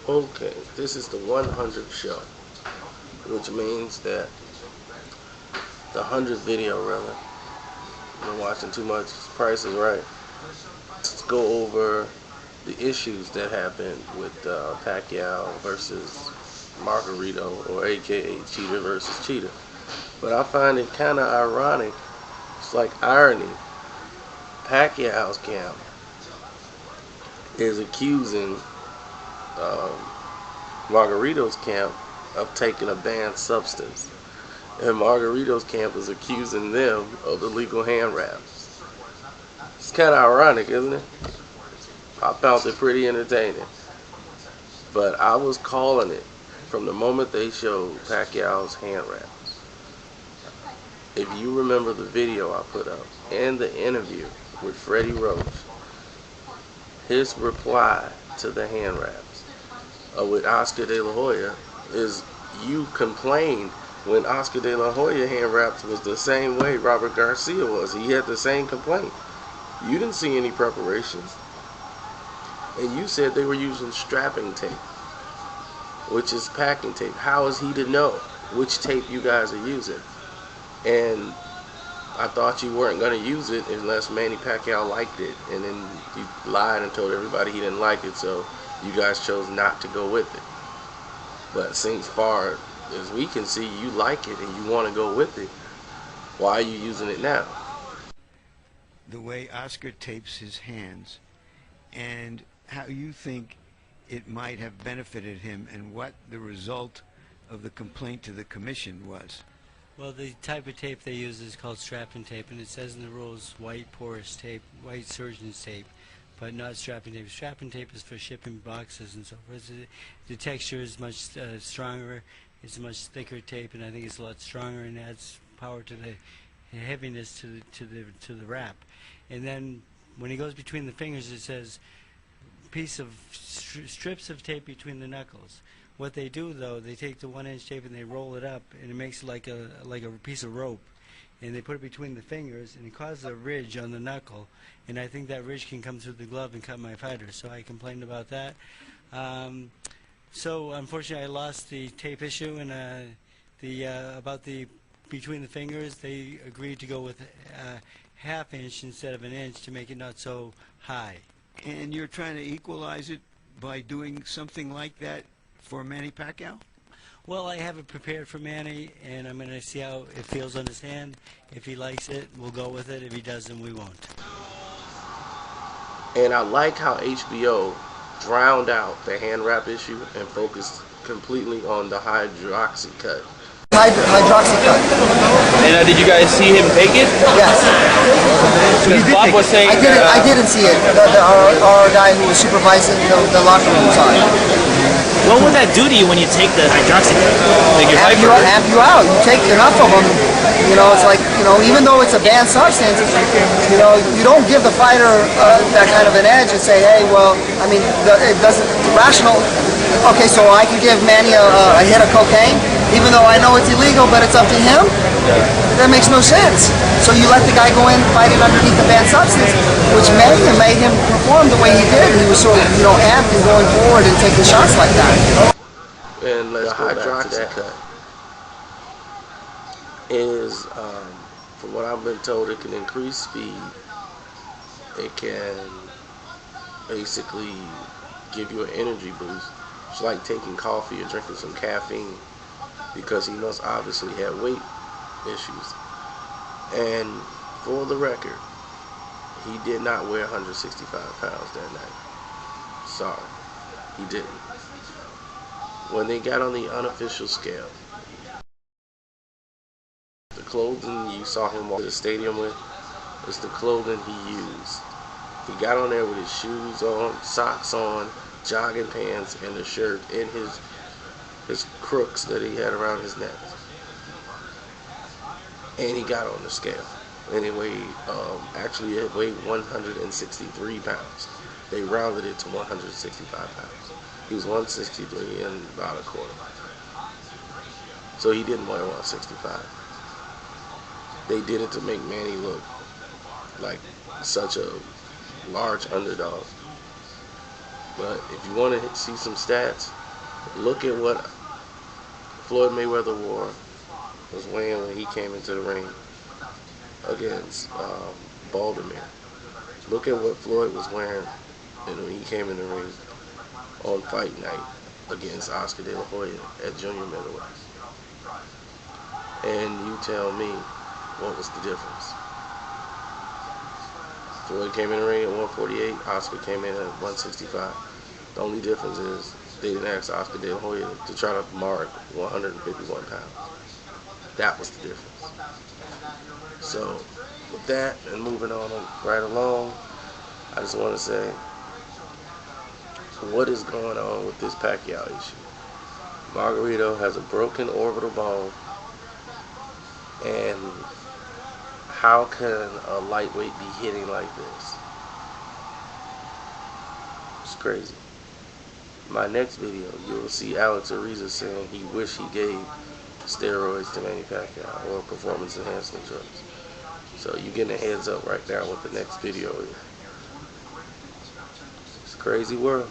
Okay, this is the 100th show, which means that the 100th video, rather. I've been watching too much. Price is Right. Let's go over the issues that happened with Pacquiao versus Margarito, or AKA Cheater versus Cheater. But I find it kind of ironic. It's like irony. Pacquiao's camp is accusing um, Margarito's camp of taking a banned substance, and Margarito's camp is accusing them of illegal hand wraps. It's kind of ironic, isn't it? I found it pretty entertaining, but I was calling it from the moment they showed Pacquiao's hand wraps. If you remember the video I put up and the interview with Freddie Roach, his reply to the hand wraps with Oscar De La Hoya is, you complained when Oscar De La Hoya hand wraps was the same way Robert Garcia was. He had the same complaint. You didn't see any preparations. And you said they were using strapping tape, which is packing tape. How is he to know which tape you guys are using? And I thought you weren't going to use it unless Manny Pacquiao liked it. And then you lied and told everybody he didn't like it, so you guys chose not to go with it. But since far as we can see, you like it and you want to go with it, why are you using it now? The way Oscar tapes his hands, and how you think it might have benefited him, and what the result of the complaint to the commission was. Well, the type of tape they use is called strapping tape, and it says in the rules white porous tape, white surgeon's tape, but not strapping tape. Strapping tape is for shipping boxes and so forth. The texture is much stronger. It's a much thicker tape, and I think it's a lot stronger and adds power to the heaviness to the wrap. And then when it goes between the fingers, it says piece of strips of tape between the knuckles. What they do, though, they take the 1-inch tape and they roll it up, and it makes like a piece of rope, and they put it between the fingers, and it causes a ridge on the knuckle, and I think that ridge can come through the glove and cut my fighter. So I complained about that. So unfortunately, I lost the tape issue, and about the between the fingers, they agreed to go with a 1/2 inch instead of 1 inch to make it not so high. And you're trying to equalize it by doing something like that for Manny Pacquiao? Well, I have it prepared for Manny, and I'm going to see how it feels on his hand. If he likes it, we'll go with it. If he doesn't, we won't. And I like how HBO drowned out the hand wrap issue and focused completely on the HYDROXYCUT. HYDROXYCUT. And did you guys see him take it? Yes. Because Bob was saying I didn't see it. Our guy who was supervising the locker room saw it. what would that do to you when you take the HYDROXYCUT? Like your Amp you out. You take enough of them. You know, it's like, you know, even though it's a banned substance, you know, you don't give the fighter that kind of an edge and say, hey, well, I mean, it doesn't rational. Okay, so I can give Manny a hit of cocaine, even though I know it's illegal, but it's up to him? That makes no sense. So you let the guy go in fighting underneath the banned substance, which may have made him perform the way he did. He was so, you know, amped and going forward and taking shots like that. And let's go back to that. Is, from what I've been told, it can increase speed. It can basically give you an energy boost. It's like taking coffee or drinking some caffeine, because he must obviously have weight issues. And for the record, he did not weigh 165 pounds that night. Sorry, he didn't. When they got on the unofficial scale, the clothing you saw him walk to the stadium with is the clothing he used. He got on there with his shoes on, socks on, jogging pants, and a shirt, and his crooks that he had around his neck. And he got on the scale. And he weighed, actually it weighed 163 pounds. They rounded it to 165 pounds. He was 163 and about a quarter. So he didn't weigh 165. They did it to make Manny look like such a large underdog. But if you want to see some stats, look at what Floyd Mayweather was weighing when he came into the ring against Baltimore. Look at what Floyd was wearing when he came in the ring on fight night against Oscar De La Hoya at junior middleweight. And you tell me what was the difference. Floyd came in the ring at 148, Oscar came in at 165. The only difference is they didn't ask Oscar De La Hoya to try to mark 151 pounds. That was the difference. So with that, and moving on right along, I just want to say, what is going on with this Pacquiao issue? Margarito has a broken orbital bone, and how can a lightweight be hitting like this? It's crazy. My next video, you'll see Alex Ariza saying he wished he gave steroids to Manny Pacquiao or performance enhancing drugs. So you're getting a heads up right now what the next video is. It's a crazy world.